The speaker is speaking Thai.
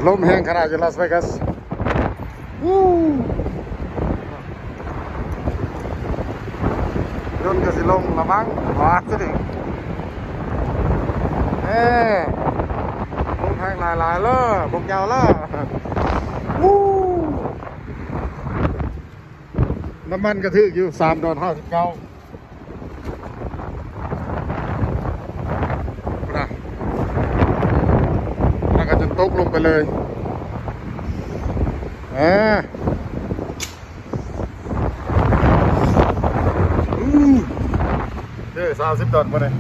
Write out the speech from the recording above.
ลมแห้งขนาดอยู่ลาสเวกัสยนต์ก็สิลงละมั้งหวานซะดิลมแห้งหลายๆเลยบกยาวเลยน้ำมันกระทึกอยู่$3.59นะแล้วก็จนตกลงไปเลย$30มาเลย